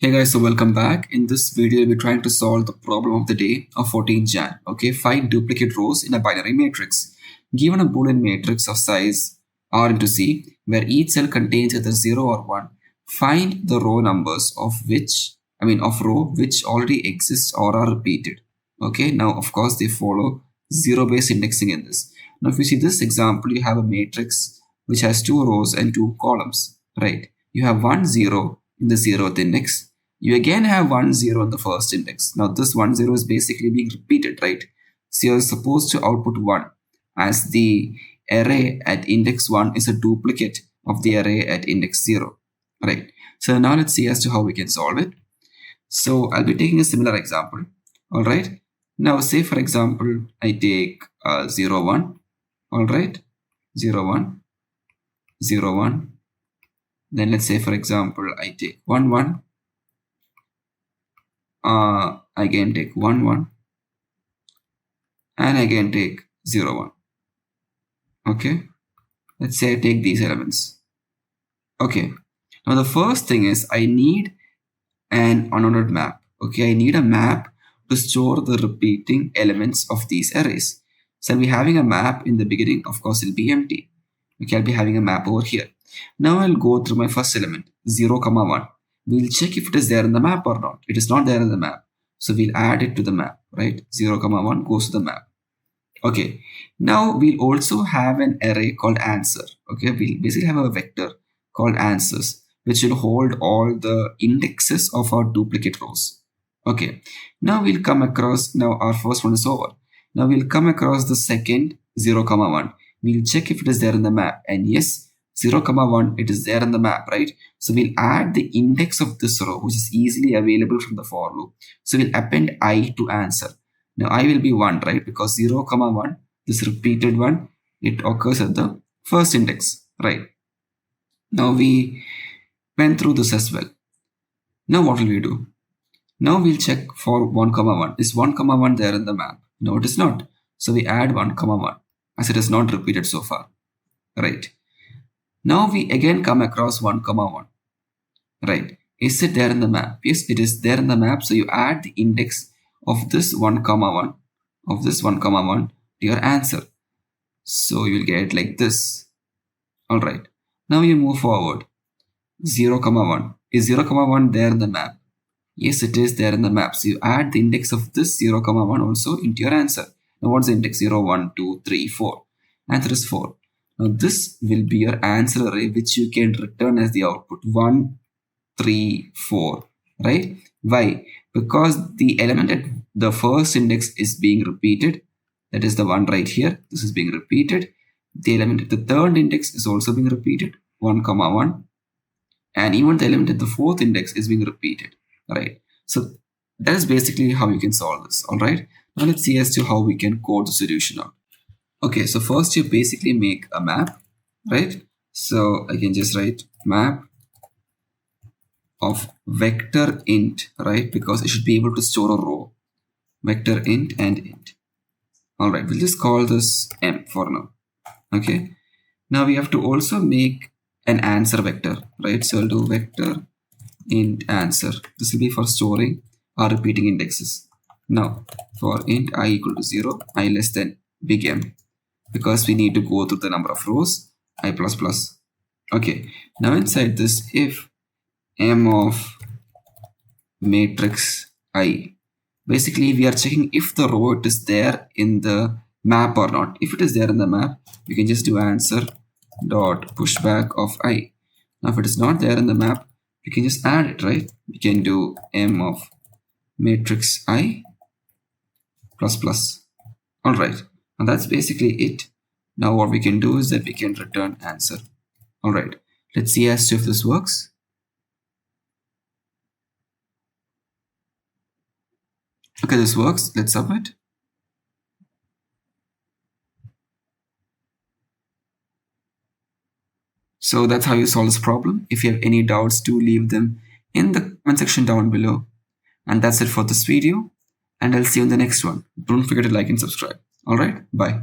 Hey guys, so welcome back. In this video, we'll be trying to solve the problem of the day of 14 Jan. Okay, find duplicate rows in a binary matrix. Given a Boolean matrix of size R into C, where each cell contains either 0 or 1, find the row numbers of row which already exist or are repeated. Okay, now of course they follow zero-based indexing in this. Now if you see this example, you have a matrix which has 2 rows and 2 columns, right? You have 1, 0 in the 0th index. You again have 1, 0 in the first index. Now this 1, 0 is basically being repeated, right? So you're supposed to output 1 as the array at index 1 is a duplicate of the array at index 0, right? So now let's see as to how we can solve it. So I'll be taking a similar example, all right? Now say for example, I take 0, 1, all right? 0, 1, 0, 1. Then let's say for example, I take 1, 1. Again take 1, 1, and again take 0, 1. Okay, let's say I take these elements. Okay, now the first thing is I need an unordered map. Okay, I need a map to store the repeating elements of these arrays. So I'll be having a map in the beginning. Of course, it'll be empty. Okay, I'll be having a map over here. Now I'll go through my first element, 0, 1. We'll check if it is there in the map or not. It is not there in the map. So we'll add it to the map, right? 0, 1 goes to the map. Okay, now we'll also have an array called answer. Okay, we'll basically have a vector called answers, which will hold all the indexes of our duplicate rows. Okay, now we'll come across, now our first one is over. Now we'll come across the second 0, 1. We'll check if it is there in the map. And yes, 0, 1, it is there in the map, right? So we'll add the index of this row, which is easily available from the for loop. So we'll append I to answer. Now I will be 1, right? Because 0, 1, this repeated one, it occurs at the first index, right? Now we went through this as well. Now what will we do? Now we'll check for 1, 1. Is 1, 1 there in the map? No, it is not. So we add 1, 1 as it is not repeated so far, right? Now we again come across 1, 1, right? Is it there in the map? Yes, it is there in the map. So you add the index of this 1, 1, of this 1, 1 to your answer. So you will get like this. All right. Now you move forward. 0, 1. Is 0, 1 there in the map? Yes, it is there in the map. So you add the index of this 0, 1 also into your answer. Now what's the index? 0, 1, 2, 3, 4. Answer is 4. Now this will be your answer array which you can return as the output 1, 3, 4, right? Why? Because the element at the first index is being repeated. That is the one right here. This is being repeated. The element at the third index is also being repeated, 1, 1. And even the element at the fourth index is being repeated, right? So that is basically how you can solve this, all right? Now let's see as to how we can code the solution out. Okay, so first you basically make a map, right? So I can just write map of vector int, right? Because it should be able to store a row. Vector int and int. All right, we'll just call this m for now. Okay. Now we have to also make an answer vector, right? So I'll do vector int answer. This will be for storing or repeating indexes. Now for int I equal to 0, I less than big M, because we need to go through the number of rows, I plus plus. Okay. Now inside this, if m of matrix I, basically we are checking if the row it is there in the map or not. If it is there in the map, you can just do answer dot pushback of I. Now if it is not there in the map, you can just add it, right? You can do m of matrix I plus plus. All right, and that's basically it. Now what we can do is that we can return answer. All right, let's see as to if this works. Okay, this works. Let's submit. So that's how you solve this problem. If you have any doubts, do leave them in the comment section down below. And that's it for this video. And I'll see you in the next one. Don't forget to like and subscribe. All right, bye.